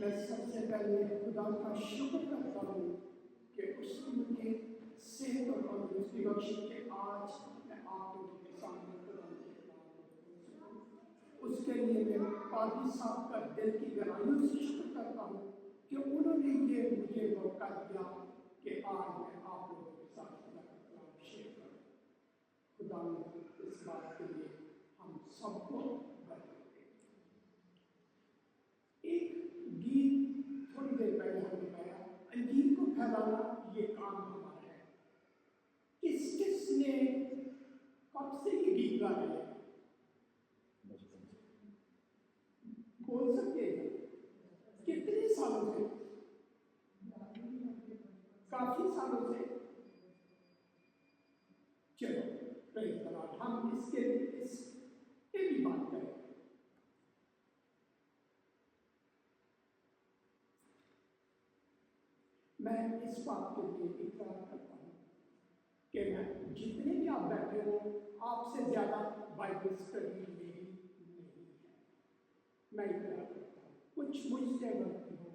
मैं सबसे पहले खुदा का शुक्र करता हूँ कि उसने मुझे सेहत और तंदुरुस्ती बख्शी कि आज मैं आप लोगों के सामने खुदा के पास उसके लिए मैं पादी साहब का दिल की गहराइयों से शुक्र करता हूँ कि उन्होंने ये मुझे मौका दिया कि आज मैं आप लोगों के साथ खुदा का कलाम शेयर करूँ। खुदा इस बात के लिए हम सबको एक गीत थोड़ी देर पहले हमने गाया, अंजील को फैलाना ये काम हमारा है। किसने कब से ये गीत गा रहे हैं? बोल सकते हैं कितने सालों से? काफी सालों से। चलो प्रेज़ द लॉर्ड, हम इसके भी बात करें। मैं इस बात के लिए इकरार करता हूँ कि मैं जितने भी आप बैठे हो आपसे ज़्यादा बाइबल स्टडी मेरी नहीं है। मैं इकरार करता हूँ, कुछ मुझसे गलती हो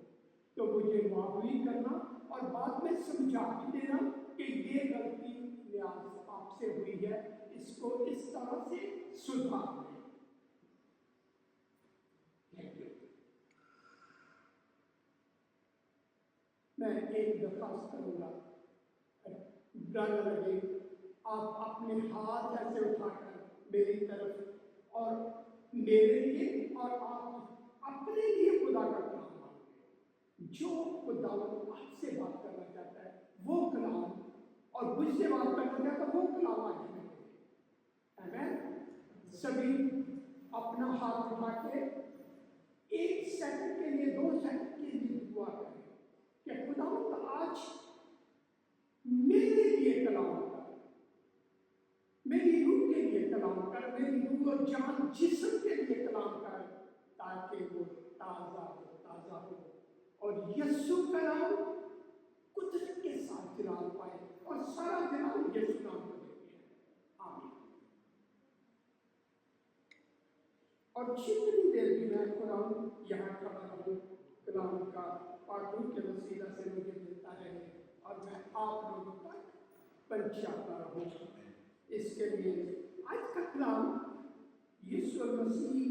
तो मुझे माफ़ी करना और बाद में समझा भी देना कि ये गलती न्यास आपसे हुई है, इसको इस तरह से सुधार लें। मैं एक दरख्वास्त करूँगा, डर लगे आप अपने हाथ ऐसे उठाकर मेरी तरफ और मेरे लिए और आप अपने लिए खुदा का कलाम मांगे। जो खुदा आपसे बात करना चाहता है वो कलाम, और मुझसे बात करना चाहता है वो कलाम आज में करें। आमीन। सभी अपना हाथ उठा के 1 सेकंड के लिए 2 सेकंड के लिए दुआ करें कि खुदावंद आज मेरे लिए कलाम कर, मेरी रूह के लिए कलाम कर, मेरी रूह और जान जिस्म के लिए कलाम कर, ताकि वो ताज़ा हो और यीशु का नाम कुदरत के साथ जलाल पाए और सारा जलाल यीशु नाम को देते हैं। आमीन। और जितनी देर भी मैं कुरान यहाँ खड़ा रहूँ, कलाम का पाठों के वसीला से मुझे मिलता रहे और मैं आप लोगों तक पहुँचाता रहूँ। इसके लिए आज का कलाम यीशु मसीह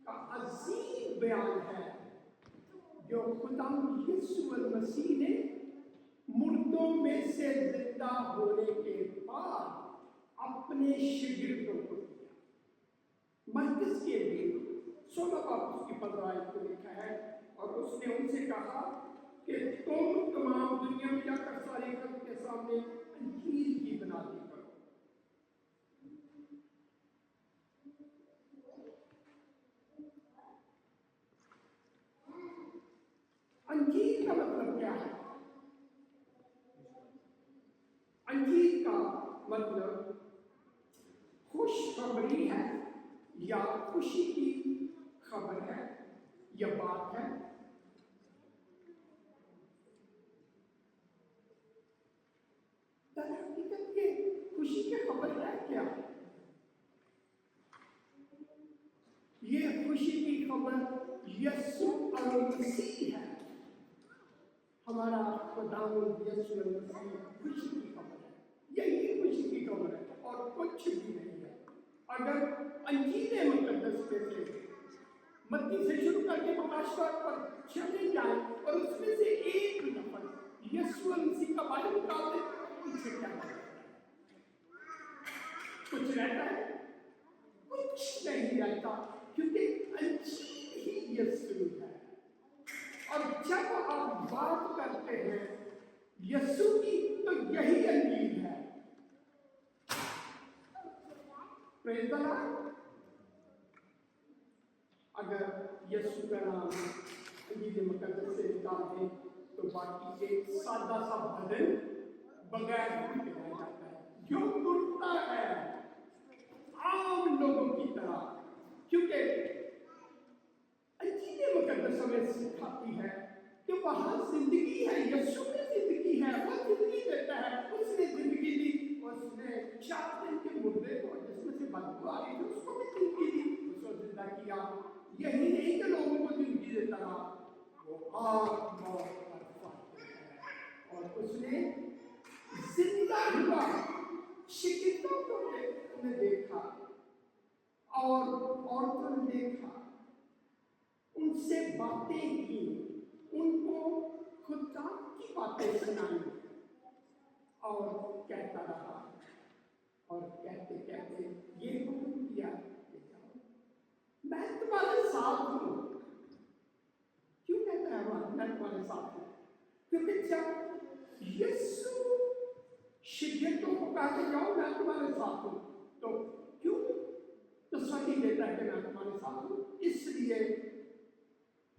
का अजीम बयान है जो खुदा यीशु मसीह ने मुर्दों में से जिंदा होने के बाद अपने शिगिर्दों को दिया। मरकज़ के लिए 16 बाब उसकी 15 को लिखा है और उसने उनसे कहा कि तुम तमाम दुनिया में जाकर सारे कल्म के सामने अंजील की बनाती करो। अंजील का मतलब क्या है? अंजील का मतलब खुशखबरी है या खुशी की खबर है या बात है। हकीकत ये खुशी की खबर है क्या? ये खुशी की खबर यीशु मसीह है। हमारा खुदावंद यीशु मसीह खुशी की खबर है, यही खुशी की खबर है और कुछ भी नहीं है। अगर अंजील मुक़द्दस में से मत्ती से शुरू करके प्रकाशित पर चले जाए और उसमें से एक लफ्ज़ यीशु मसीह का बारे में निकाल दे, पीछे क्या रहता है? कुछ रहता है? कुछ नहीं रहता, क्योंकि अंजील ही यीशु है। और जब आप बात करते हैं यीशु की तो यही अंजील है। Praise the Lord. अगर यीशु का नाम अंजील मुक़द्दस से निकाल दें तो बाकी एक सादा सा भजन बगैर भूले रह जाता है, जो टूटता है आम लोगों की तरह। क्योंकि अंजील मुक़द्दस हमें सिखाती है कि वहाँ जिंदगी है, यीशु में जिंदगी है, वो जिंदगी देता है। उसने जिंदगी दी, उसने 4 दिन के मुर्दे को जिसमें से बदबू आ रही थी उसको भी जिंदगी दी, उसको जिंदा किया। यही नहीं कि लोगों को जिंदगी देता रहा, वो आग मौत पर फाते हैं। और उसने जिंदा हुआ शिकितों को ने देखा और औरतों ने देखा, उनसे बातें की, उनको खुदा की बातें सुनाई और कहता रहा। और कहते कहते ये हुक्म किया कि जाओ, मैं तुम्हारे साथ हूँ। क्यों कहता है वह मैं तुम्हारे साथ हूँ? क्योंकि जब यीशु शिष्यों को कहते जाओ मैं तुम्हारे साथ हूँ, तो क्यों तो सही देता है कि मैं तुम्हारे साथ हूँ? इसलिए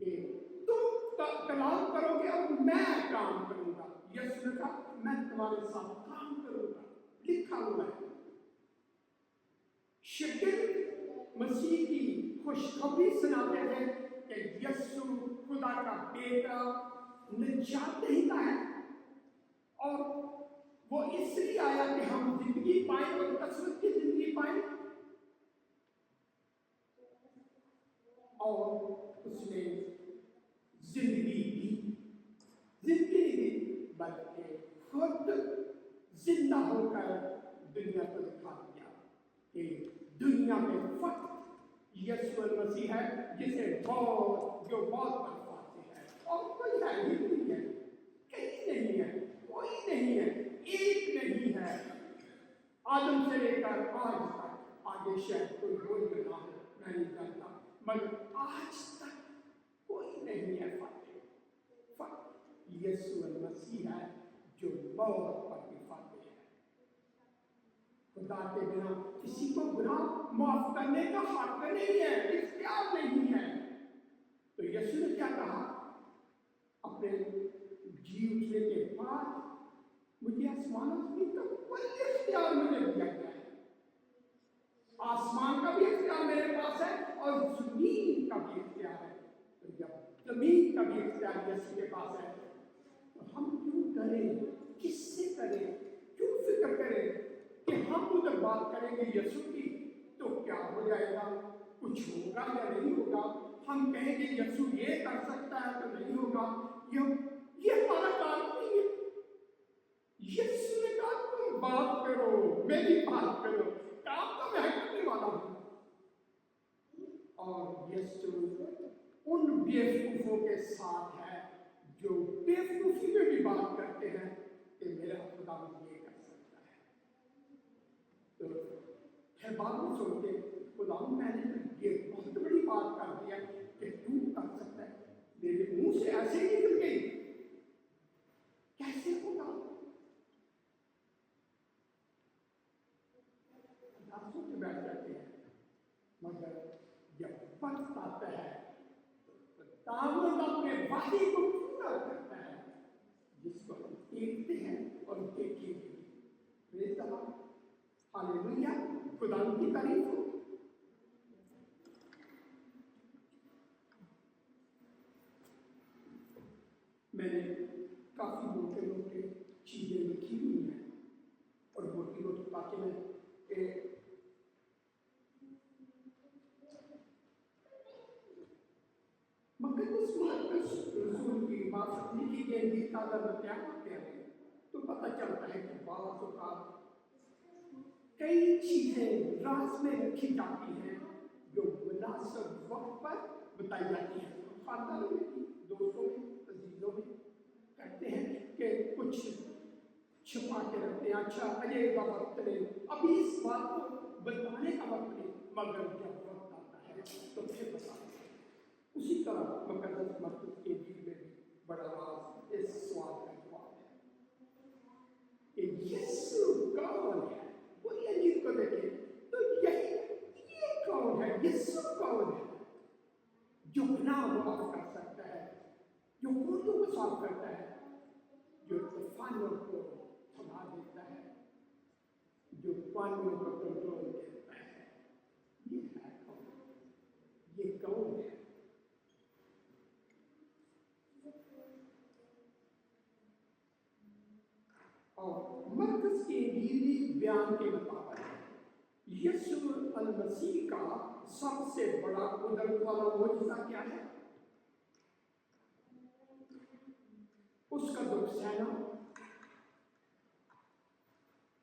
कि तुम कलाम करोगे और मैं काम करूंगा। यीशु ने कहा मैं तुम्हारे साथ काम करूंगा, लिखा हुआ है। शिष्य मसीह की खुशखबरी सुनाते थे कि यीशु खुदा का बेटा निजात देता है और वो इसलिए आया कि हम जिंदगी पाए और कसरत की जिंदगी पाए। और उसने जिंदगी नहीं दी बल्कि खुद जिंदा होकर दुनिया को दिखा दिया कि दुनिया में फक्त यीशु मसीह है जिसे बहुत बर्फाते हैं और कोई है ही नहीं है, कहीं नहीं है, कोई नहीं है, एक नहीं है। आदम से लेकर आज तक, आगे शायद कोई हो बना हो, मैं नहीं जानता, मगर आज तक कोई नहीं है फक्त यीशु मसीह है जो मौत पर भी फाते हैं। खुदा के बिना किसी को गुनाह माफ करने का हक नहीं है, इख्तियार नहीं है। तो यीशु ने क्या कहा? अपने जी उठने के बाद मुझे आसमान का कोई इख्तियार मुझे दिया गया है। आसमान का भी इख्तियार मेरे पास है और जमीन का भी इख्तियार है। तो जब जमीन का भी इख्तियार यीशु के पास है तो हम क्यों करें, किससे करें, क्यों फिक्र करें कि हम उधर बात करेंगे यीशु की तो क्या हो जाएगा, कुछ होगा या नहीं होगा। हम कहेंगे यीशु ये कर सकता है तो नहीं होगा, ये हमारा काम नहीं है। यीशु ने कहा तुम बात करो, मेरी बात करो, काम तो मैं करने वाला हूं। और यीशु उन बेवकूफों के साथ है जो बेवकूफी में भी बात करते हैं कि मेरा खुदा ये कर सकता है। तो फिर बाद में सोचते खुदा मैंने तो ये बहुत बड़ी बात कर दिया कि तू कर सकता है, मेरे मुंह से ऐसे ही निकल गई, कैसे होगा? सोच बैठ जाते हैं। मगर जब वक्त आता है तो दाऊद अपने वादे को पूरा करता है जिसको हम देखते हैं और देखेंगे। हालेलुया, खुदा की तारीफ हो। मैंने काफी मोटे चीजें लिखी हुई हैं और मोटी ताकि मैं रसूल की बात लिखी गई क्या करते हैं तो पता चलता है कि बात का कई चीजें राज में रखी जाती हैं जो मुनासिब वक्त पर बताई जाती हैं। खानदानों में, दोस्तों में, अजीजों में कहते हैं कि कुछ छुपा के रखते हैं। अच्छा अजय का वक्त नहीं, अभी इस बात को बताने का वक्त नहीं, मगर जब वक्त आता है तो फिर बताते हैं। उसी तरह मुकद्दस मकदूस के दिल में भी बड़ा राज इस सवाल का जवाब है कि यीशु कौन है। वो अंजील को देखे तो ये कौन है, यीशु कौन है जो गुनाह माफ कर सकता है, जो गुनाहों को साफ करता है, जो तूफानों को थमा देता है, जो पानियों को कंट्रोल देता है। ये है कौन, ये कौन है? और मरकज के इंजीली बयान के मुताबिक यीशु मसीह का सबसे बड़ा कुदरत वाला मौजूदा क्या है? उसका दुख सहना,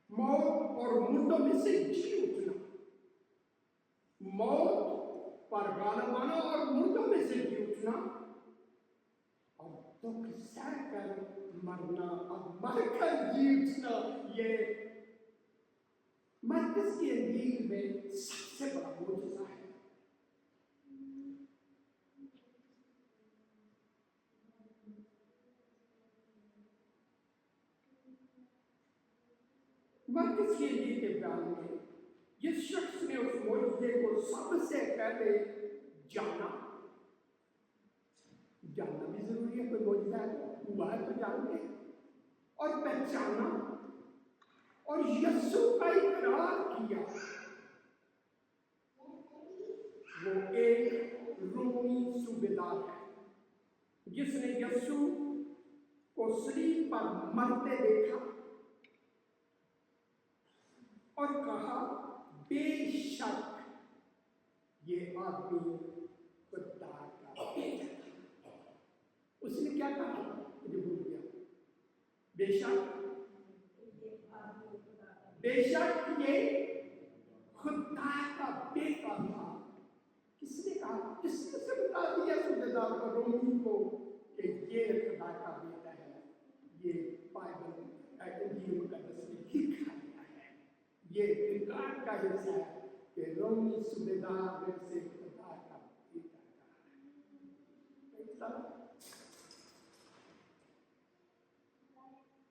मौत और मुर्दों में से जी उठना, मौत पर गाना गाना और मुर्दों में से जी उठना, और दुख सहकर मरना और मरकर जी उठना, ये मरकज की अंजील में सबसे बड़ा मोजज़ा है। मरकज की अंजील के बयान में जिस शख्स ने उस मोजज़े को सबसे पहले जाना भी जरूरी है, कोई मोजज़ा हुआ है तो जानते, और पहचाना और यीशु का इकरार किया, वो एक रोमी सूबेदार है जिसने यीशु को सलीब पर मरते देखा और कहा, बेशक ये आदमी खुदा का बेटा था। उसने क्या कहा, मुझे भूल गया। बेशक ये खुदा का बेटा था। किसने कहा? किसने से बता दिया सूबेदार को, रोमी को, कि ये खुदा का बेटा है? ये बाइबल इंजील मुकद्दस में लिखा गया है। ये रिकॉर्ड का हिस्सा है कि रोमी सूबेदार में से खुदा का बेटा कहा है।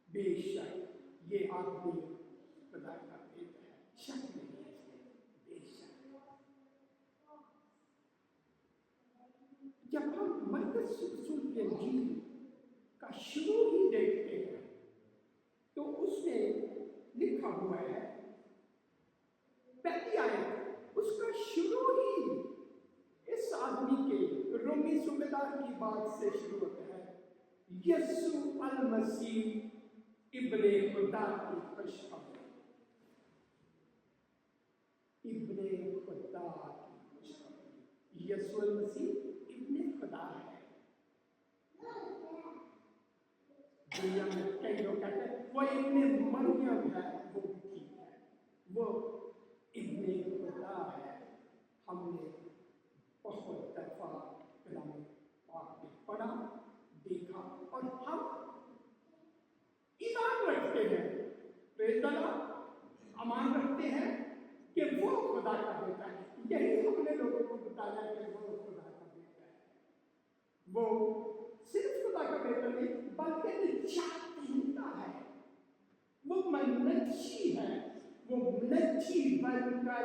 बेशक ये आदमी खुदा का बेटा है, शक नहीं है इसमें, बेशक। जब हम मरकज रसूल के इंजील का शुरू ही देखते हैं तो उसमें लिखा हुआ है, पहली आयत उसका शुरू ही इस आदमी के, रोमी सूबेदार की बात से शुरू होता है। यीशु अल मसीह इब्ने खुदा की खुशखबरी, इब्ने खुदा की खुशखबरी। यीशु अल मसीह इब्ने खुदा है। दुनिया में कई लोग कहते हैं वो इब्ने मरियम है, वो भी ठीक है, वो इब्ने खुदा है। हमने बहुत दफा कलाम पाक में पढ़ा, देखा, और हम ईमान रखते हैं, अमान रखते हैं कि वो खुदा का बेटा है। यही हमने लोगों को बताया कि वो खुदा का बेटा है। वो सिर्फ खुदा का बेटा नहीं बल्कि निजातदहिंदा है, वो मनच्छी है, वो मनच्छी बनकर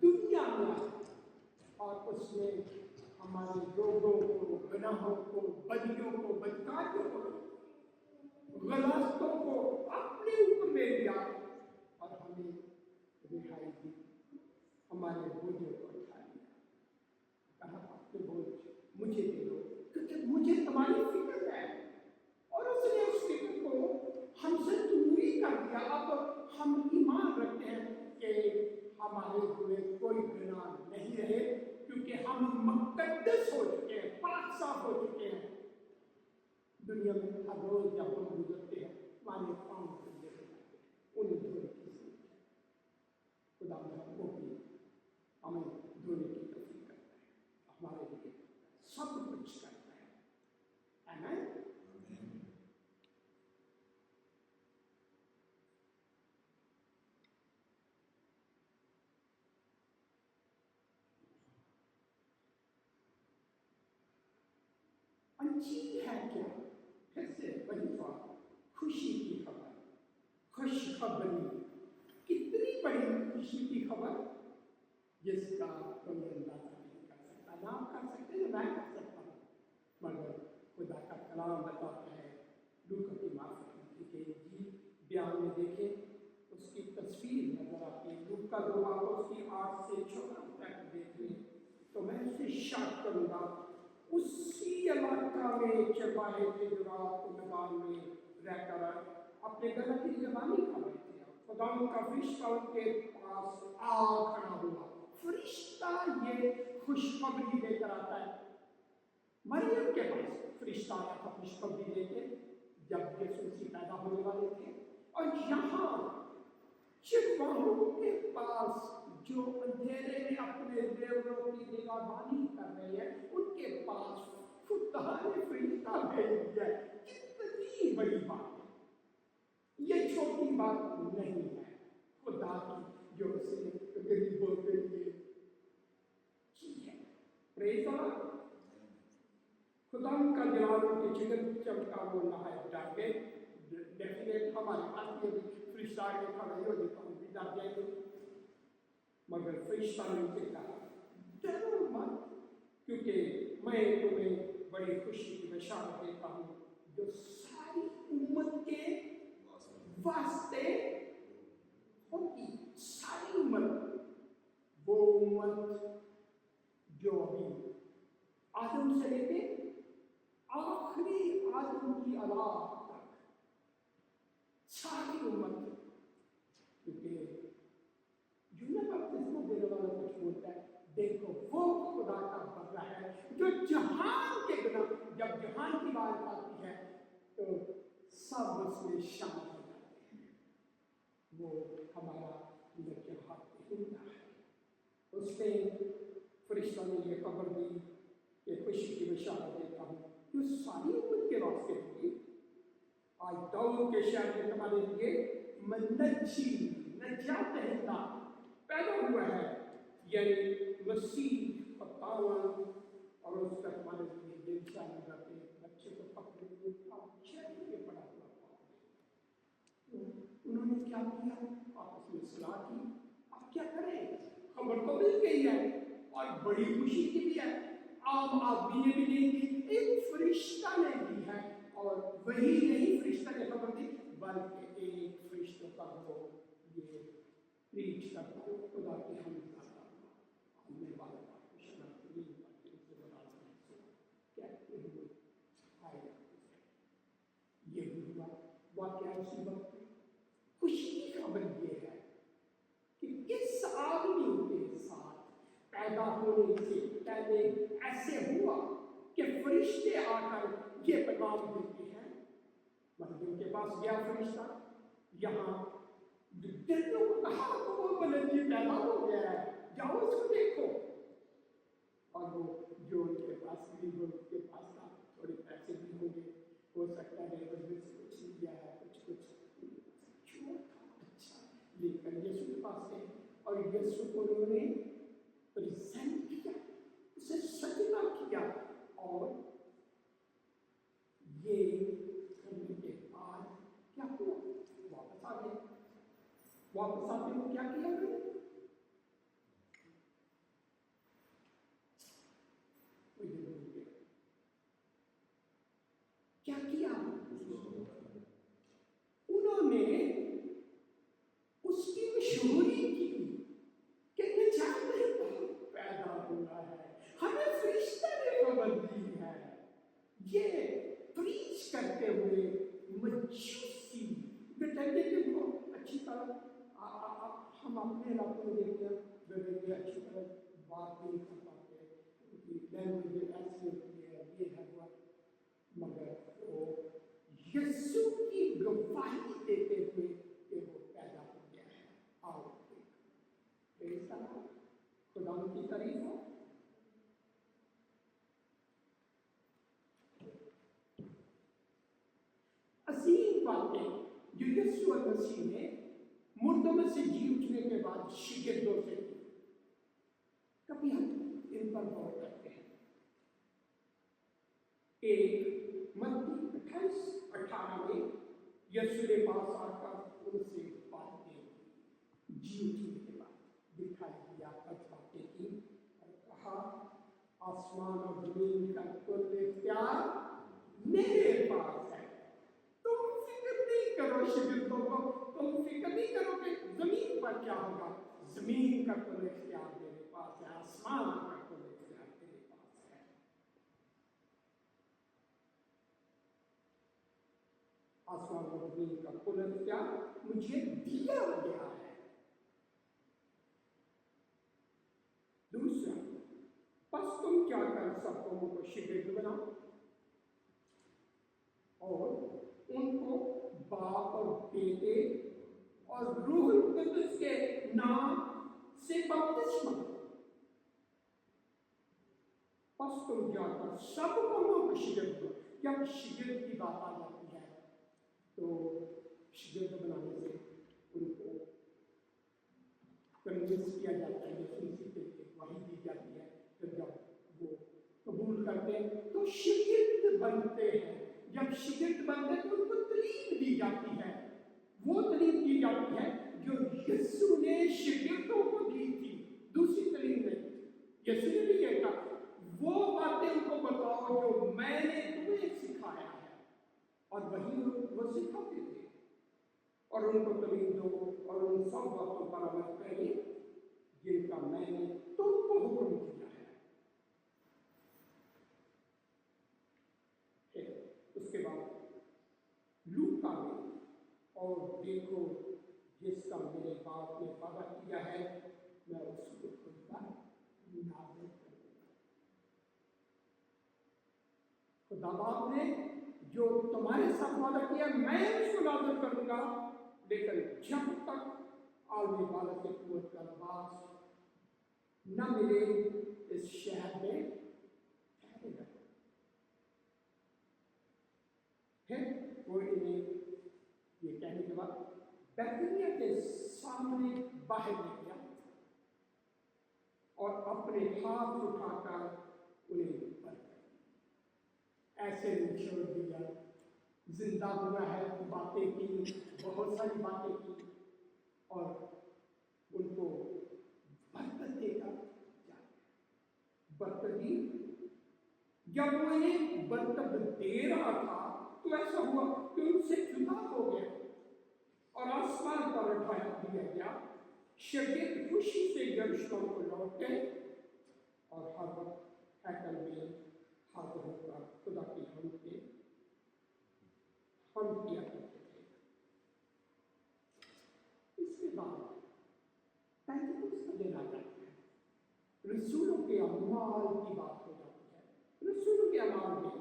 दुनिया में आया और उसने हमारे रोगों को, गुनाहों को, बदियों को, बदकारियों को, गलतों को अपने ऊपर ले लिया और हमें रिहाई दी, हमारे बोझों को उठा लिया। कहा, अपने बोझ मुझे दे दो क्योंकि मुझे तुम्हारी फिक्र है। और उसने उस फिक्र को हमसे दूरी कर दिया। अब हम ईमान रखते हैं कि हमारे हुए कोई गुनाह नहीं रहे, क्योंकि हम मुक़द्दस हो चुके हैं, पाक साफ हो चुके हैं। दुनिया में हर रोज जब हम गुजरते हैं हमारे पाँव गंदे हो जाते हैं, उन्हें धोने की जरूरत है। खुदा हमको भी हमें धोने की तौफीक करता है, हमारे लिए सब कुछ करता है। आमीन। अच्छी है क्या? फिर से वही बात, खुशी की खबर, खुशखबरी। कितनी बड़ी खुशी की खबर जिसका कोई अंदाजा नहीं कर सकता। ना आप कर सकते हैं, मैं कर सकता हूँ, मगर खुदा का कलाम बताता है। लूका की माफ़ी के जी बयान में देखें, उसकी तस्वीर नजर आती है। लूका 2 आप उसकी 8 से 14 तक देख लें तो मैं उसे शाक करूँगा। उसी इलाका में चरवाहे थे जो रात को मैदान में रहकर अपने गला की जबानी खा रहे थे। खुदा का फरिश्ता उनके पास आ खड़ा हुआ। फरिश्ता ये खुशखबरी लेकर आता है। मरियम के पास फरिश्ता आया था खुशखबरी लेके, जब यीशु मसीह पैदा होने वाले थे। और यहाँ चितवाहों के पास जो अंधेरे में अपने देवरों की निगरानी कर रहे हैं, उनके पास खुदा ने फरिश्ता भेज दिया। कितनी बड़ी बात है, ये छोटी बात नहीं है खुदा की जो उसने गरीबों के लिए की है। Praise the Lord. खुदा का जलालों के जिगर चमका वो नहायत डर गए। डेफिनेट हमारे पास ये फरिश्ता के खड़े हो तो हम भी डर जाएंगे, मगर फरिश्ता ने उनसे कहा डरो मत, क्योंकि मैं तुम्हें बड़ी खुशी की बशारत देता हूँ जो सारी उम्मत के वास्ते होगी। सारी उम्मत, वो उम्मत जो अभी आदम से लेके आखिरी आदम की औलाद तक, सारी उम्मत। क्योंकि यूना बपतिस्मा देने वाला कुछ बोलता है, देखो वो खुदा का बदला है जो जहान के बिना, जब जहान की बात आती है तो सब उसमें शामिल हो जाते हैं। वो हमारा हाथ होता है। उसने फरिश्ता ने ये खबर दी कि खुशी की बशारत देता हूँ जो सारी उम्मत के वास्ते होगी। आज दाऊद के शहर में तुम्हारे लिए मनज्जी नजात दहिंदा पैदा हुआ है, यानी मसीह पतावन, और उसका तुम्हारे लिए दिल शामिल करते बच्चे को पकड़े हुए के पड़ा हुआ था। उन्होंने क्या किया? आपस में सलाह की, अब क्या करें? खबर तो मिल गई है और बड़ी खुशी की भी है, आम आदमी ने भी नहीं दी, एक फरिश्ता ने दी है। और वही नहीं फरिश्ता ने खबर दी, बल्कि एक फरिश्ता का वो ये प्रीच करता है खुदा के हमने वाला कहते हुए आए। ये भी हुआ वाक्य उसी वक्त। खुशी की खबर ये है कि किस आदमी के साथ पैदा होने से पहले ऐसे हुआ कि फरिश्ते आकर ये पैगाम देते हैं। मरियम के पास गया फरिश्ता, यहाँ दिलों को कहा तो वो बलंदी पैदा हो गया है, जाओ उसको देखो। और वो जो उनके पास गरीब उसके पास था, थोड़े पैसे भी होंगे, हो सकता है बिजनेस कुछ लिया है, कुछ अच्छा लेकर यीशु के पास गए और यीशु को उन्होंने प्रेजेंट किया, उसे सजना किया। और ये करने के बाद क्या हुआ? वापस आ गए। वापस आते हुए क्या किया? क्या किया? उन्होंने उसकी मशहूरी की कि नजात पैदा हुआ है, हमें फरिश्ता ने खबर दी है। ये प्रीच करते हुए मजूसी बेटे के बहुत अच्छी तरह हम अपने इलाकों में देखते हैं, बेटे अच्छी तरह बात नहीं कर पाते, लैंग्वेज ऐसी होती है, ये है वो, मगर वो यीशु की गवाही देते हुए कि वो पैदा हो गया है। आओ खुदा की तारीफ हो। असीम बातें जो यीशु मसीह ने मुर्दों में से जी उठने के बाद शिगिर्दों से की, कभी हम इन पर गौर करते हैं। एक मत्ती 28:18 में यीशु के पास आकर उनसे बातें जी उठने के बाद दिखाई दिया, बातें की और कहा आसमान और जमीन का कुल इख्तियार मेरे पास है। तुम फिक्र नहीं करो शिगिर्दों को, तुम फिक्र नहीं करो कि जमीन पर क्या होगा। जमीन का कुल इख्तियार मेरे पास है, आसमान का कुल इख्तियार मेरे पास है। आसमान और जमीन का कुल इख्तियार मुझे दिया गया है। दूसरा, बस तुम क्या कर सब कौमों को शिगिर्द बनाओ और उन बेटे और रूह कुदस के नाम से बपतिस्मा। बस तुम जाकर सब कौमों को शिगिर्द दो। जब शिगिर्द की बात आ जाती है तो शिगिर्द बनाने से उनको कन्विंस किया जाता है, वही दी जाती है। फिर जब वो कबूल करते हैं तो शिगिर्द बनते हैं। जब शिगिर्द बनते हैं तो उनको तालीम दी जाती है, वो तालीम दी जाती है जो यीशु ने शिगिर्दों को दी थी। दूसरी तालीम नहीं, यीशु ने भी कहता वो बातें उनको बताओ जो मैंने तुम्हें सिखाया है, और वही वो सिखाते थे। और उनको तालीम दो और उन सब बातों पर अमल करिए जिनका मैंने तुमको हुक्म दिया है। उसके बाद लूका में, और देखो जिसका मेरे बाप ने वादा किया है मैं उसको खुद का नाज़िल करूंगा। खुदा बाप ने जो तुम्हारे साथ वादा किया मैं उसको नाज़िल करूंगा, लेकिन जब तक आलमी वाला के कुवत का लिबास न मिले इस शहर में ठहरेगा। फिर वो इन्हें ये कहने के बाद बैतनिय्याह के सामने बाहर ले गया और अपने हाथ उठाकर उन्हें पर ऐसे नहीं छोड़ दिया। जिंदा हुआ है, बातें की, बहुत सारी बातें की, और उनको बरकत देकर बरकत दी। जब वो इन्हें बरकत दे रहा था तो ऐसा हुआ कि उनसे जुदा हो गया और आसमान पर उठाया दिया गया। शागिर्द खुशी से यरूशलेम को लौट गए और हर वक्त हैकल में हाजिर होकर खुदा की हम किया करते थे। इसके बाद पेंटेकोस्त का दिन आ जाता है। रसूलों के अमाल की बात हो जाती है। रसूलों के अमाल में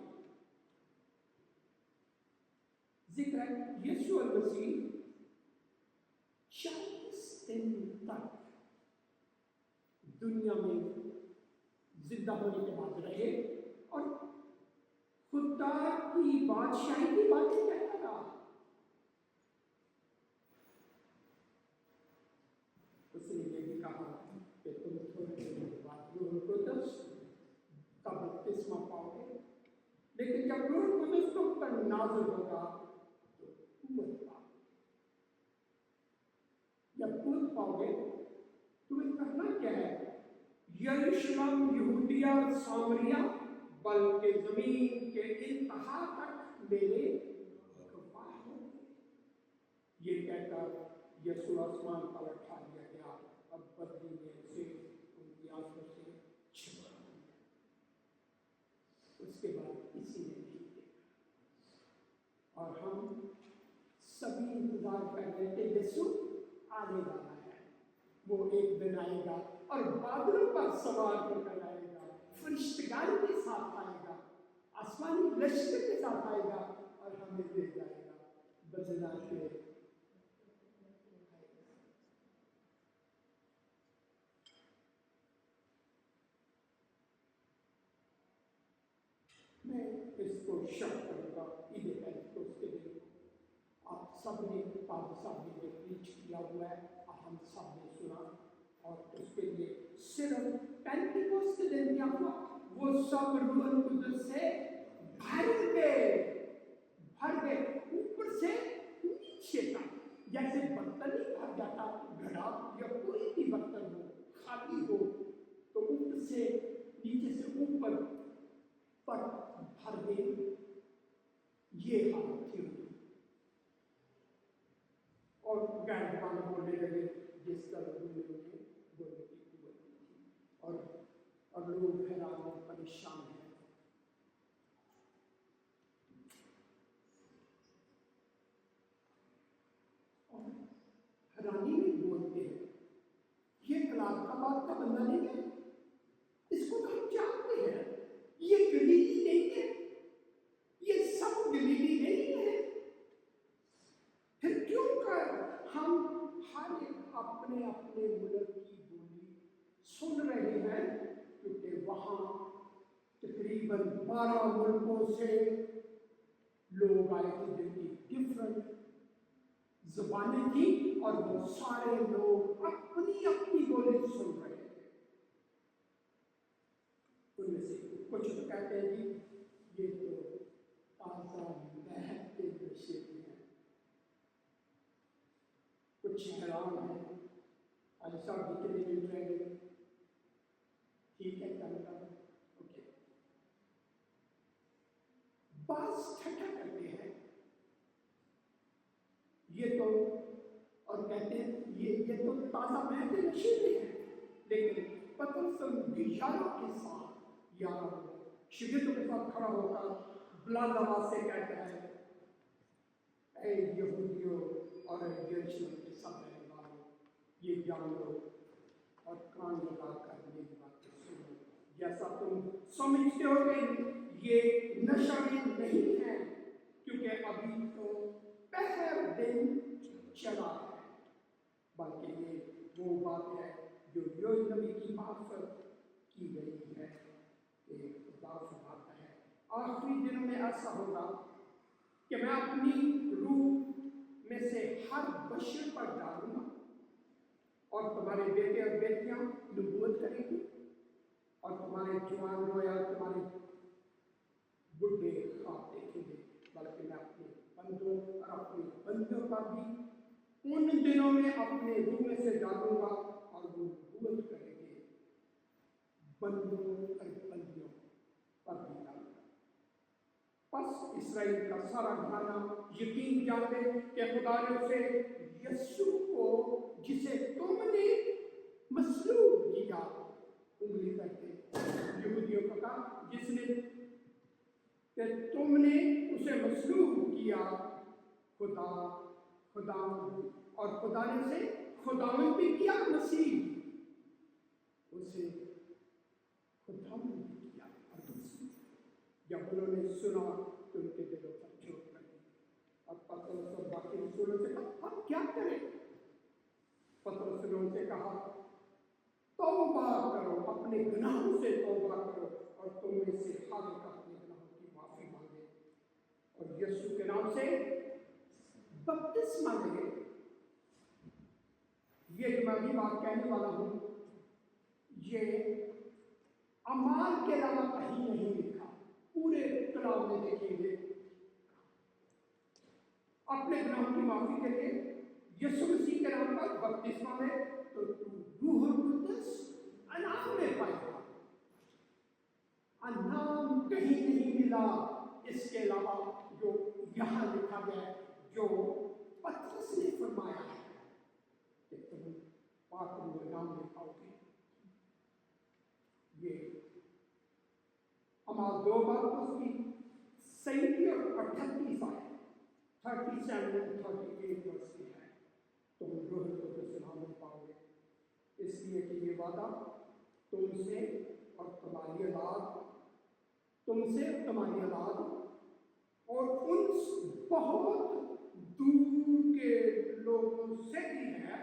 जिक्र है यीशु मसीह 40 दिन तक दुनिया में जिंदा होने के बाद रहे और खुदा की बादशाही की बातें कहता रहा। उसने ये भी कहा कि तुम थोड़े दिन बाद रूह कुदस का बपतिस्मा पाओगे, लेकिन जब रूह कुदस तुम पर नाज़िल होगा तो कुव्वत पाओगे। जब कुव्वत पाओगे तुम्हें करना क्या है? यरूशलेम, यहूदिया, सामरिया, बल्कि जमीन के इंतहा तक मेरे गवाह हो। ये कहकर यीशु आसमान पर उठा लिया गया और बदली में उसे उनकी आंखों से छिपा दिया। उसके बाद किसी ने नहीं देखा और हम सभी इंतजार कर रहे थे यीशु आने वाला है। वो एक दिन आएगा और बादलों पर सवार होकर आएगा, फरिश्तेगान के साथ आएगा, आसमानी लश्कर के साथ आएगा और हमें ले जाएगा बदला के। मैं इसको शक करूंगा ईद पेंटेकोस्त के दिन को आप सब ने पाद साहब ने प्रीच किया हुआ है और हम सब ने सुना, और उसके लिए सिर्फ पेंटेकोस्त के दिन क्या हुआ? वो सब रूह कुदस से भर गए ऊपर से नीचे तक। जैसे बर्तन ही भर जाता, घड़ा या कोई भी बर्तन हो खाली हो तो ऊपर से नीचे से ऊपर पर भर दे, ये हालत थी। और गैर वाले बोलने लगे जिस तरह बोलने की कुव्वत थी, और लोग हैरान और परेशान हैं। और हैरानी में बोलते हैं ये कलाकाबाद का बंदा नहीं है, इसको तो हम जानते हैं, ये गलीली नहीं है, ये सब गलीली नहीं है, फिर क्यों सारे अपने अपने मुल्क की बोली सुन रहे हैं, क्योंकि वहाँ तकरीबन 12 मुल्कों से लोग आए थे जिनकी डिफरेंट ज़बानें थी, और वो सारे लोग अपनी अपनी बोली सुन रहे थे। उनमें से कुछ तो कहते हैं जी ये तो ताज़ा महकते नशे में है, कुछ हैरान है आज साहब जी के लिए मिल रहे हैं, ठीक है क्या मतलब ओके। बात ठट्ठा करते हैं ये तो, और कहते हैं ये तो ताज़ा महकते नशे में है, लेकिन पतरस बिशारों के साथ या शिगितों के साथ खड़ा होकर बुलंद आवाज से कहता है, ऐ यहूदियों और यरूशलेम के सब रहने वालों, ये जान लो और कान लगाकर मेरी बातें सुनो। जैसा तुम समझते हो कि ये नशा में नहीं है, क्योंकि अभी तो पहला दिन चला है, बल्कि ये वो बात है जो योएल नबी की मार्फत की गई है, एक खुदा फरमाता है आखिरी दिनों में ऐसा होगा कि मैं अपनी रूह में से हर बशर पर डालूंगा, और तुम्हारे बेटे और बेटियां नबूवत करेंगी, और तुम्हारे जवान रोया तुम्हारे बुढ़े ख्वाब देखेंगे, बल्कि मैं अपने बंदों और अपनी बंदियों पर भी उन दिनों में अपने रूह में से डालूंगा, और वो नबूवत करेंगे बंदों और बंदियों पर भी डालूंगा। बस इसराइल का सारा घराना यकीन जाने कि खुदा ने उसे यीशु को जिसे तुमने मसलूब किया, उंगली करके यहूदियों को कहा जिसने कि तुमने उसे मसलूब किया, खुदा और खुदा ने उसे खुदावंद भी किया, मसीह उसे खुदावंद भी किया और मसीह। जब उन्होंने सुना तो उनके दिलों पर चोट लगी, और पतरस और बाकी रसूलों से कहा अब क्या करें। पतरस ने उनसे कहा तौबा करो, अपने गुनाहों से तौबा करो, और तुम में से हर एक अपने गुनाहों की माफी मांगे और यीशु के नाम से बपतिस्मा ले। ये जो मैं अभी बात कहने वाला हूँ, ये अमाल के अलावा कहीं नहीं लिखा, पूरे कलाम में देखेंगे अपने गुनाहों की माफी के लिए यीशु मसीह के नाम पर बपतिस्मा में, तो रूहुल कुद्दुस अनाम में पाएगा। अनाम कहीं नहीं मिला इसके अलावा जो यहाँ लिखा गया, जो पतरस ने फरमाया है कि तुम पाक में नाम लिखाओगे। ये अमाल 2 बार उसकी 37 और 38 आए, 37 और 38 वर्ष की है, तुम रूहुल कुद्दुस नाम में पाओगे, इसलिए कि ये वादा तुमसे और तुम्हारी औलाद, तुमसे तुम्हारी औलाद और उन बहुत दूर के लोगों से भी है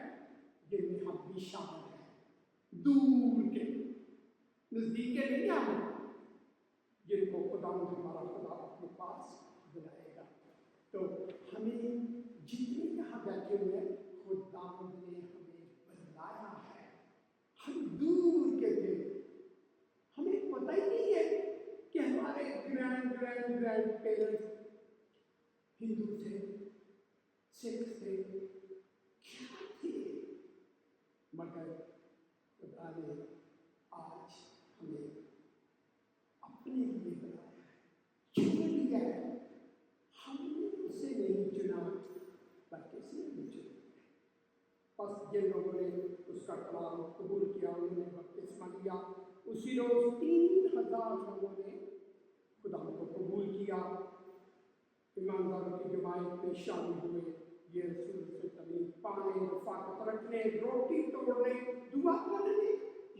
जिनमें हम भी शामिल हैं। दूर के, नजदीक के नहीं आए, जिनको खुदा हमारा खुदा अपने पास बुलाएगा। तो हमें जितने यहाँ बैठे हुए हैं, खुदा ने हमें बुलाया है। हम दूर के थे, हमें पता ही नहीं है कि हमारे ग्रैंड पेरेंट्स हिंदू थे, सिख थे, क्या थे, मगर खुदा ने आज हमें अपने लिए बनाया है, चुन लिया है। हमने उसे नहीं चुना, बल्कि उसने हमें चुना। बस जिन लोगों ने उसका कलाम कबूल किया, उन्होंने बपतिस्मा लिया, उसी रोज 3000 लोगों ने खुदा को कबूल किया, ईमानदारों की जमात में शामिल हुए। ये रसूल से तमीम पाने, रफ़ाकत रखने, रोटी तोड़ने, दुआ करने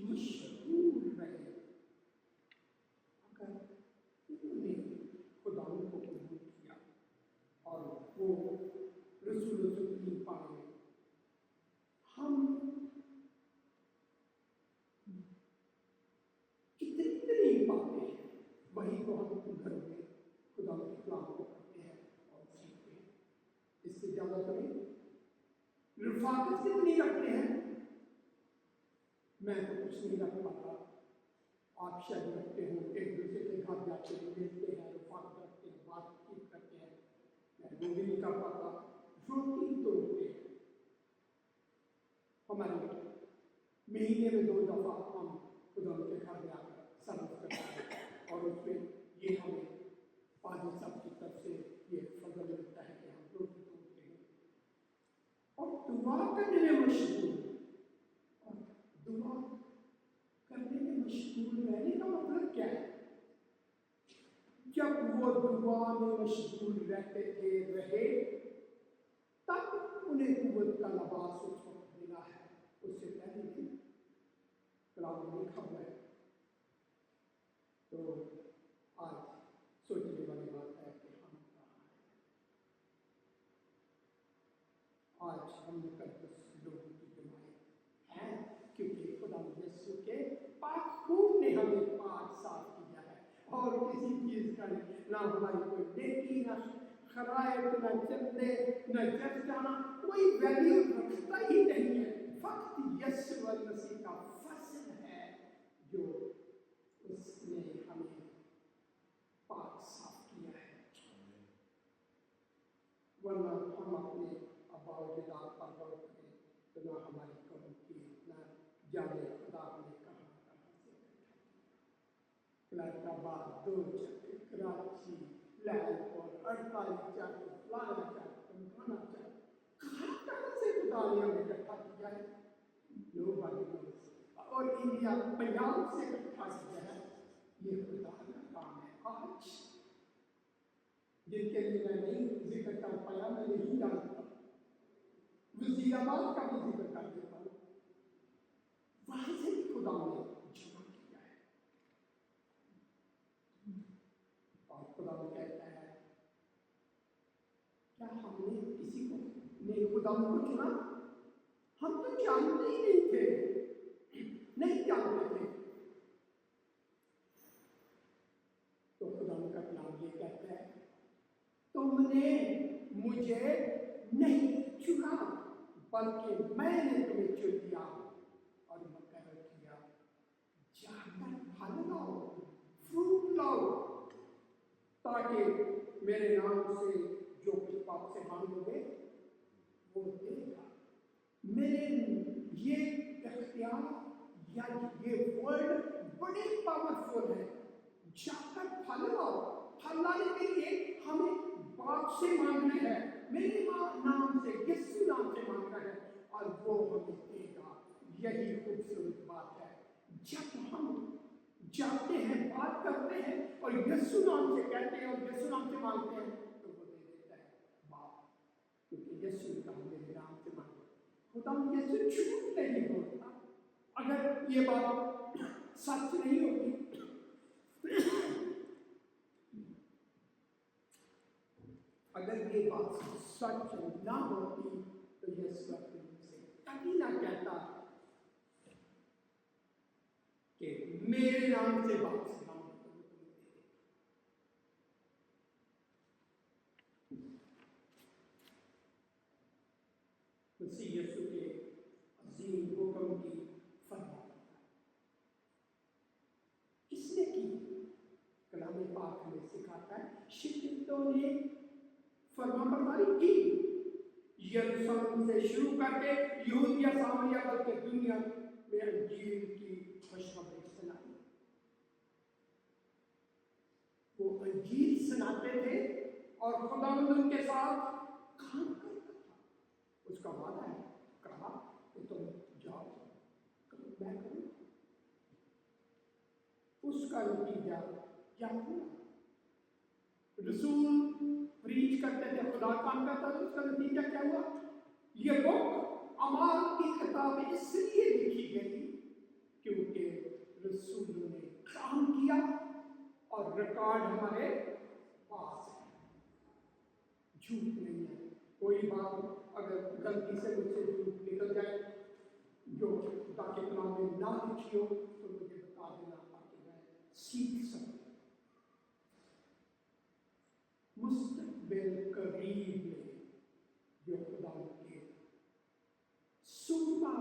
मशहूर रहे। अगर इन्होंने खुदा को कबूल किया और वो रसूल से तमीम पाने रखते हैं, मैं तो कुछ नहीं रख पाता, आप शायद रखते हो, एक दूसरे के घर जाके मिलते हैं, रफाकत रखते हैं, बातचीत करते हैं, मैं वो भी नहीं कर पाता। रोटी तोड़ते हैं, हमारे महीने में 2 दफा हम खुदा के घर में आकर सर्विस करते हैं, और उसमें ये हमें पाजी साहब की तरफ से ये फजल मिलता है कि हम रोटी तोड़ते हैं और दुआ करने में मशगूल। और दुआ करने में मशगूल रहने का मतलब क्या है? जब वो दुआ में मशगूल रहते थे रहे, तब उन्हें कुव्वत का लिबास उस वक्त मिला है, उससे पहले नहीं। कलाम में लिखा हुआ है। तो आज सोचने वाली बात है कि हम कहाँ हैं। आज हम मुकद्दस लोगों की जमात हैं, क्योंकि खुदा यीशु के पाक खून ने हमें पाक साफ किया है, और किसी चीज का ना हमारी कोई नेकी, ना खरायत, ना चंदे, ना जस्ताना कोई वैल्यू रखता ही नहीं है। फक्त यीशु मसीह का फसल है जो उसने हमें पाक साफ किया है, वरना हम अपने अबाउदात पर गौर करें तो ना हमारी कौम की, ना जाने खुदा हमें कहाँ से फैसलाबाद, 2 चक्कर, कराची, लाहौर, 48 चक्कर, फलाना चक्कर, धमकाना चक्कर, कहाँ से खुदा ने हमें इकट्ठा किया है। लोग और इंडिया पंजाब से इकट्ठा किया है, ये खुदा का काम है। आज जिनके लिए मैं नहीं जिक्र कर पाया, मैं नहीं जानता, वजीराबाद का भी जिक्र कर देता हूँ, वहां से खुदा ने जमा किया है। और खुदा कहता है, क्या हमने किसी को नहीं खुदा को चुना? हम तो जानते ही नहीं थे, नहीं जानते थे। तो खुदा का कलाम ये कहता है, तुमने मुझे नहीं चुना, बल्कि मैंने तुम्हें चुन लिया और मुकर्रर किया, जाकर फल लाओ, फ्रूट लाओ, ताकि मेरे नाम से जो कुछ पाप से मांगोगे वो देगा। मेरे ये इख्तियार या ये वर्ड बड़े पावरफुल है। जाकर फल लाओ, फल लाने के लिए हमें बाप से मांगना है, मेरे नाम से, यीशु नाम से मांगना है, और वो हमें देगा। यही खूबसूरत बात है। जब हम जाते हैं, बात करते हैं और यीशु नाम से कहते हैं और यीशु नाम से मांगते हैं, तो वो दे देता है बाप, क्योंकि यीशु का मेरे नाम से मांगो। खुदा यीशु झूठ नहीं बोलता। अगर ये बात सच नहीं होती, अगर ये बात सच ना होती, तो यीशु अपने मुंह से कभी ना कहता कि मेरे नाम से बात से मांगो तो वो तुम्हें दे देगा। मसीह यीशु के अजीम हुक्म की फरमाबरदारी किसने की? कलाम पाक हमें सिखाता है, शिक्षितों ने फरमाबरदारी की। यरूशलेम से शुरू करके यहूदिया, सामरिया, बल्कि दुनिया में अंजील की खुशखबरी सुनाई। वो अंजील सुनाते थे और खुदावंद उनके साथ काम करता था। उसका वादा है, कहा कि तुम जाओ, मैं करूँ। उसका नतीजा क्या हुआ? रसूल प्रीच करते थे, खुदा काम करता था, उसका नतीजा क्या हुआ? ये बुक अमाल की किताब इसलिए लिखी गई क्योंकि रसूलों ने काम किया और रिकॉर्ड हमारे पास है। झूठ नहीं है। कोई बात अगर गलती से मुझसे झूठ निकल जाए जो खुदा के कलाम में ना लिखी हो, तो मुझे बता देना ताकि मैं सीख सकूं। मुस्तकबिल करीब में जो खुदा के सुनता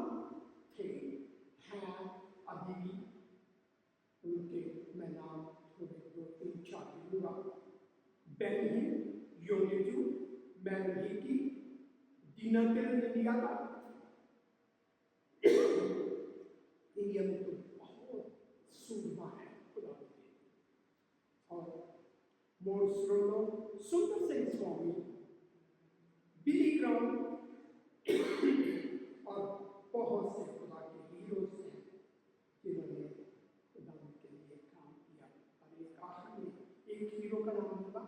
Benjamin, Yoneju, Manriki, Dina Tereniata, India में तो बहुत सूरमा है खुदा और मोर्सरोलो सुंदर सिंह स्वामी बिली ग्राउंड और बहुत से खुदा के हीरोज हैं जिन्होंने खुदा के लिए काम किया। और एक आखिर में एक हीरो का नाम था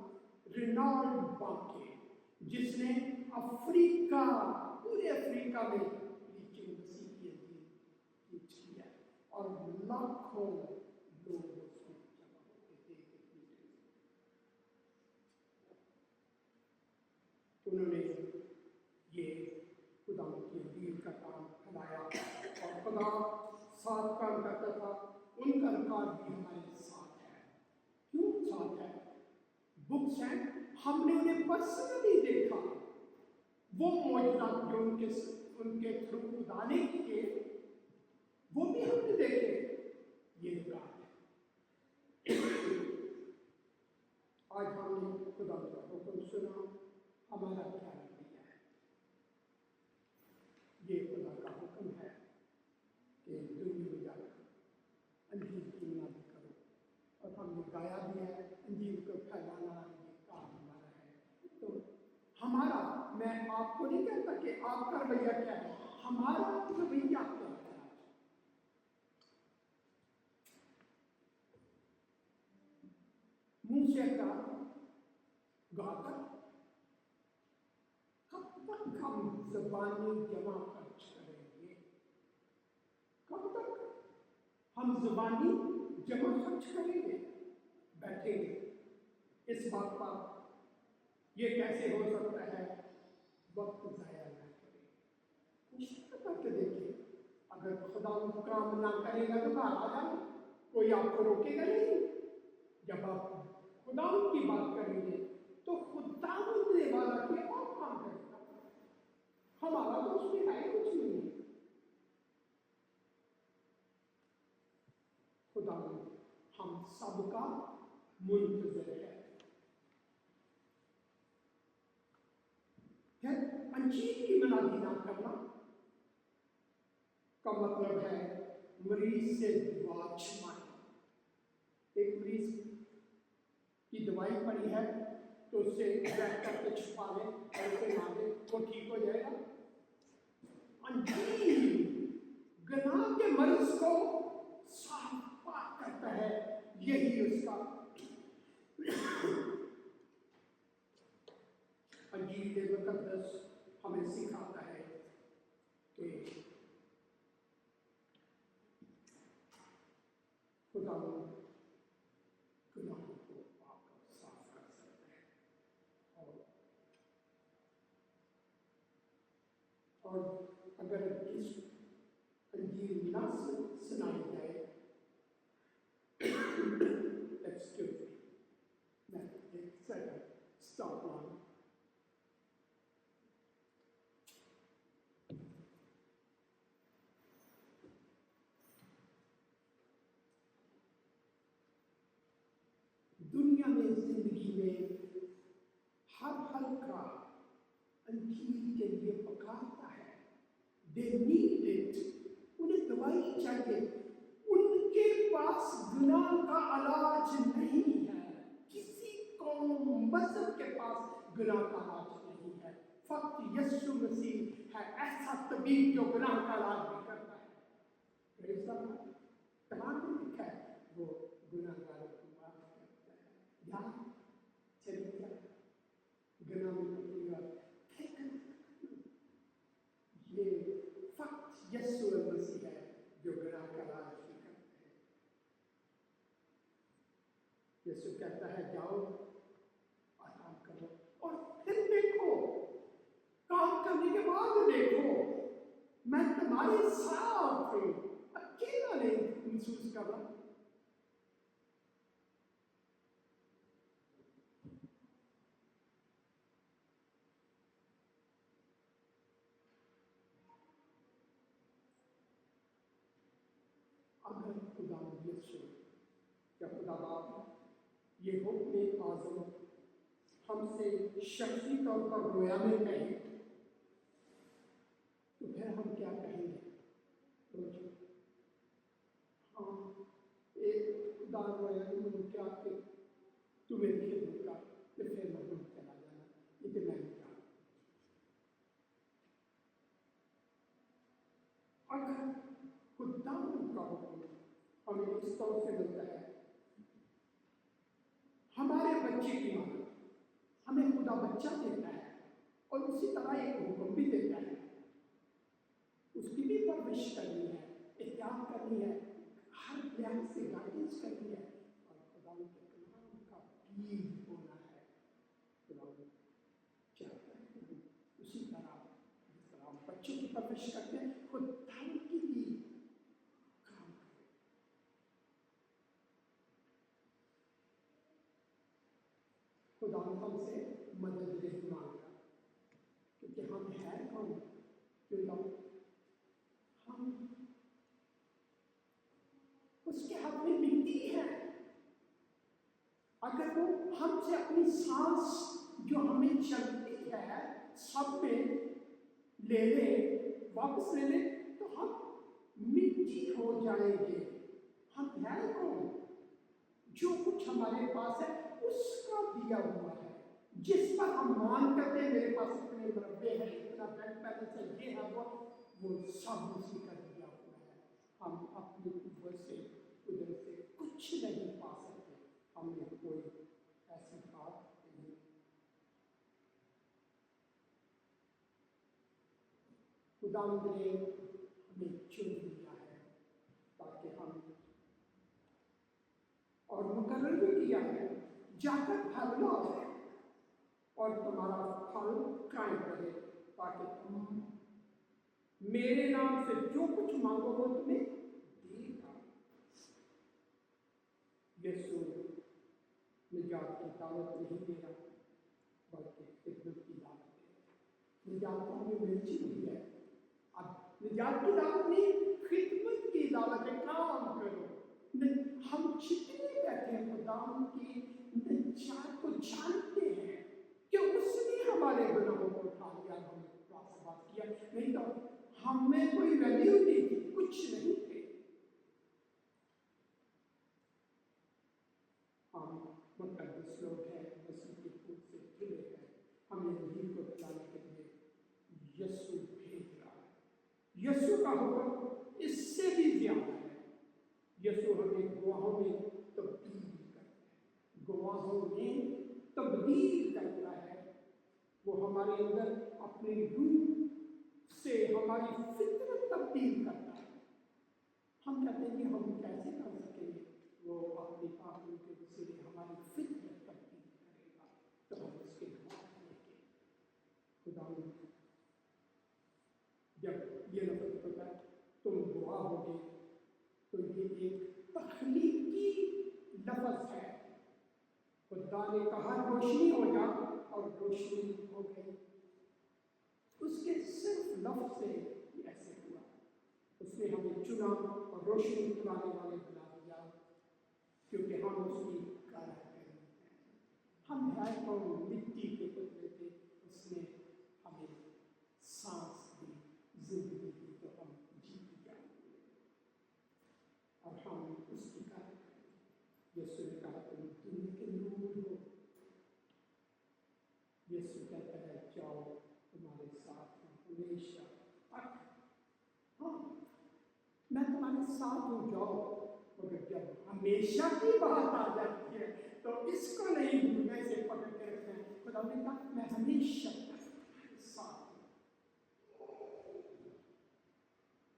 रेनॉल्ड बाके, जिसने अफ्रीका, पूरे अफ्रीका में और लाखों लोग उसमें जमा होते थे। उन्होंने ये खुदा की दीन का काम फैलाया और खुदा साथ काम करता था। उनका रिकॉर्ड भी हमारे साथ है। क्यों साथ है? बुक्स हैं, हमने उन्हें पर्सनली देखा। वो मौजूदा जो उनके थ्रू खुदा ने किए वो भी हमने देखे। ये रिकॉर्ड है। आज हमने खुदा का हुक्म सुना, हमारा क्या रवैया है? ये खुदा का हुक्म है कि दुनिया में जाकर अंजील की मदद करो, और हमने गाया भी है अंजील को फैलाना ये काम हमारा है। तो हमारा, मैं आपको नहीं कहता कि आपका रवैया क्या है, हमारा रवैया क्या है? मुंह से का गाकर कब तक हम ज़बानी जमा खर्च करेंगे? कब तक हम ज़बानी जमा खर्च करेंगे? बैठेंगे इस बात पर ये कैसे हो सकता है, वक्त ज़ाया ना करें। कुछ करके देखिए, अगर खुदा काम ना करेगा तो बाहर आ जाए, कोई आपको रोकेगा नहीं। जब आप खुदा की बात करेंगे तो खुदा ने वाला के आप काम करेगा, हमारा तो उसमें है कुछ नहीं। खुदा हम सबका मुंतज़िर है। अंजील की मनादी ना करना का मतलब है मरीज से दुआ छिपाना। एक मरीज की दवाई पड़ी है तो उससे बैठ करके छुपा ले और उसे मांगे, वो ठीक हो जाएगा? अंजील गुनाह के मर्ज को साफ पाक करता है, यही उसका अंजील मुकद्दस हमें सिखाता है कि खुदा गुनाहों को पाक और साफ कर सकता है। और अगर इस अंजील ना सुनाई जाए, एक्सक्यूज मी, मैं एक सेकंड स्टॉप ऑन। दुनिया में जिंदगी में हर हल्का अंजील के लिए पकाता है। They need it, उन्हें दवाई चाहिए। उनके पास गुनाह का इलाज नहीं है। किसी कौम मज़हब के पास गुनाह का इलाज नहीं है। फक्त यीशु मसीह है ऐसा तबीब जो गुनाह का इलाज भी करता है। कहाँ लिखा है वो गुनाहगारों को माफ करता है? या चलिए गुनाह में ये फक्त यीशु मसीह है जो गुनाह का इलाज भी करता है। यीशु कहता है जाओ आराम करो, और फिर देखो, काम करने के बाद देखो मैं तुम्हारे साथ हूं। अकेला नहीं महसूस कर रहा। अगर खुदा यीशु या खुदा बाप ये हुक्म आज़म से शख्सी तौर पर रोया में कहे तो फिर हम क्या कहेंगे? हाँ, एक खुदा रोया मैंने क्या कि तू मेरी खिदमत का तो फिर मैं चला जाना, इतने मैं क्या। अगर खुदा का हुक्म हमें इस तौर से मिलता है, हमारे बच्चे की मां हमें खुदा बच्चा देता है और उसी तरह एक हुक्म भी देता है, उसकी भी परवरिश करनी है, एहतियात करनी है, हर लिहाज से गाइडेंस करनी है और खुदा के कलाम का बीज बोना है। खुदा चाहता है कि उसी तरह जिस तरह हम बच्चों की परवरिश करते हैं खुदा की भी काम करें। खुदा हमसे मदद नहीं मांगता क्योंकि हम हैं कौन? क्योंकि हम उसके हाथ में मिट्टी है। अगर वो हमसे अपनी सांस जो हमें चलती है सब में ले ले, वापस ले ले, तो हम मिट्टी हो जाएंगे। हम हैं कौन? जो कुछ हमारे पास है उसका दिया हुआ है, जिस पर हम मान करते हैं मेरे पास इतने मरबे हैं, इतना बैंक बैलेंस है, ये है वो सब उसी का दिया हुआ है। हम अपनी कुव्वत से उधर से कुछ नहीं पा सकते, हमने कोई ऐसी बात नहीं। खुदा ने हमें चुन लिया है ताकि हम, और मुकर्रर भी किया है, जाकर फल लो और तुम्हारा फल कायम रहे, ताकि तुम मेरे नाम से जो कुछ मांगो वो तुम्हें देगा। यीशु निजात की दावत नहीं दे रहा बल्कि खिदमत की दावत है। निजात तो हमें मिल चुकी है, अब निजात की दावत नहीं, खिदमत की दावत है। काम करो। हम जितने बैठे हैं खुदा की निजात को जानते हैं कि उसने हमारे गुनाहों को उठा लिया, हमें बात किया, नहीं तो हमें कोई वैल्यू नहीं थी, कुछ नहीं थे। हम मुकद्दस लोग हैं, मसीह के खून से जुड़े हैं, हमें यही को खिलाने के लिए यीशु भेज रहा है। यीशु का हुक्म इससे भी ज्यादा है। यीशु हमें गवाहों में तब्दील करता है, गवाहों में तब्दील करता है। वो हमारे अंदर अपने रूह से हमारी फितरत तब्दील करता है। हम कहते हैं कि हम कैसे कर सकेंगे? वो अपनी पापों के वसीले हमारी फितरत तब्दील करेगा, तो हम उसके गवाह बनेंगे। खुदा जब ये लफ्ज़ होता है तुम गवाह होगे, तो ये एक तख्लीकी लफ्ज़ है। खुदा ने कहा रोशनी हो जा और रोशनी हो गई। उसके सिर्फ लफ्ज़ से ऐसे हुआ। उसने हमें चुना और रोशनी फैलाने वाले बना दिया, क्योंकि हम उसकी कारीगरी हैं। हम हैं कौन? मिट्टी के पुतले थे, उसने हमें सांस दी, जिंदगी दी, तो हम जीत गए और हम उसकी कारीगरी। यीशु ने कहा तुम दुनिया के नूर हो। यीशु कहता है जाओ, तुम्हारे साथ हमेशा तक, हाँ मैं तुम्हारे साथ हूँ, जाओ। मगर जब हमेशा की बात आ जाती है तो इसको नहीं भूलने से पकड़ के रखते हैं। खुदा ने कहा मैं हमेशा तुम्हारे साथ हूँ।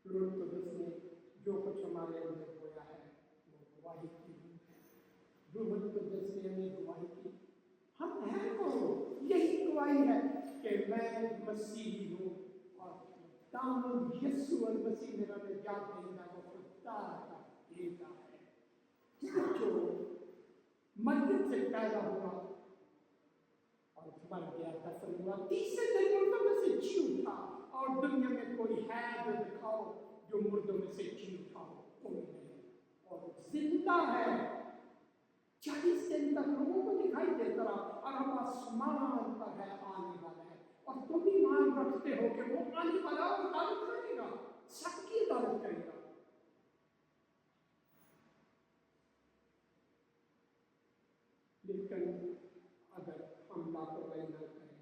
लोग तो जिसने जो कुछ हमारे अंदर होया है वो गवाही की है। रूह तो जिसने हमें गवाही की, हम हैं कौन? यही गवाही है कि मैं मसीही हूँ और दामन यीशु और मसीह मेरा निजात देगा, वो खुदा का बेटा है जो मरियम से पैदा हुआ और मर गया, दफन हुआ, तीसरे दिन मुर्दों में से जी उठा। और दुनिया में कोई है जो दिखाओ जो मुर्दों में से जी उठा हो? कोई नहीं। और जिंदा है, 40 दिन तक लोगों को दिखाई देता रहा और हम आसमान रखते हो कि वो आने वाला और अदालत करेगा, सबकी अदालत करेगा। लेकिन अगर हम लापरवाही न करें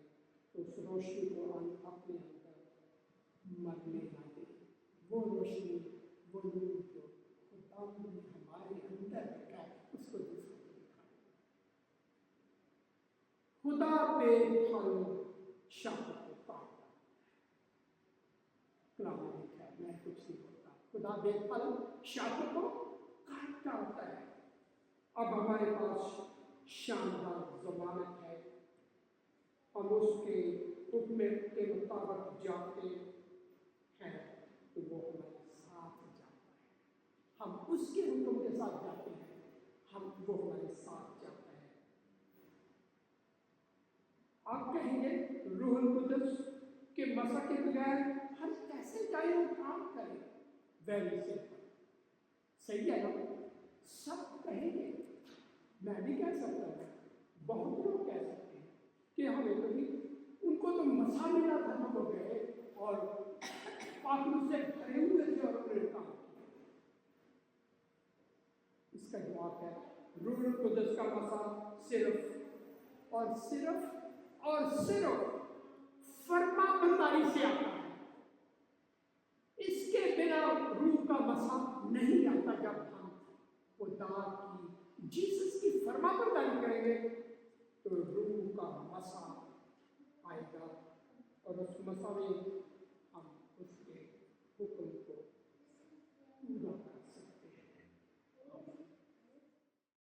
तो उस रोशनी को हम अपने अंदर मरने ना दें। वो रोशनी, वो नूर जो खुदा ने हमारे अंदर रखा है, उसको दूसरों को दिखाएं। खुदा बेफल शाख को काटता है। कलाम में लिखा है, मैं कुछ नहीं बोलता, खुदा बेफल शाख को काटता होता है। अब हमारे पास शानदार ज़मानत है, हम उसके हुक्म के मुताबिक जाते हैं तो वो हमारे साथ जाता है। हम उसके हुक्म के साथ जाते हैं, वो हमारे साथ जाता है। आप कहेंगे रूहुल कुदस के मसा के बगैर हम कैसे जाएं और काम करें? वेरी सिंपल, सही है ना? सब कहेंगे, मैं भी कह सकता हूँ, बहुत लोग कह सकते हैं कि हमें तो भी, उनको तो मसा मिला था, हो गए और पाखंड से भरे हुए थे और उन्होंने काम किया। इसका जवाब है रूहुल कुदस का मसा सिर्फ और सिर्फ फर्मा बरदारी से आता है। इसके बिना रूह का मसा नहीं आता। जब हम खुदा की, जीसस की फर्मा बरदारी करेंगे तो रूह का मसा आएगा और उस मसा में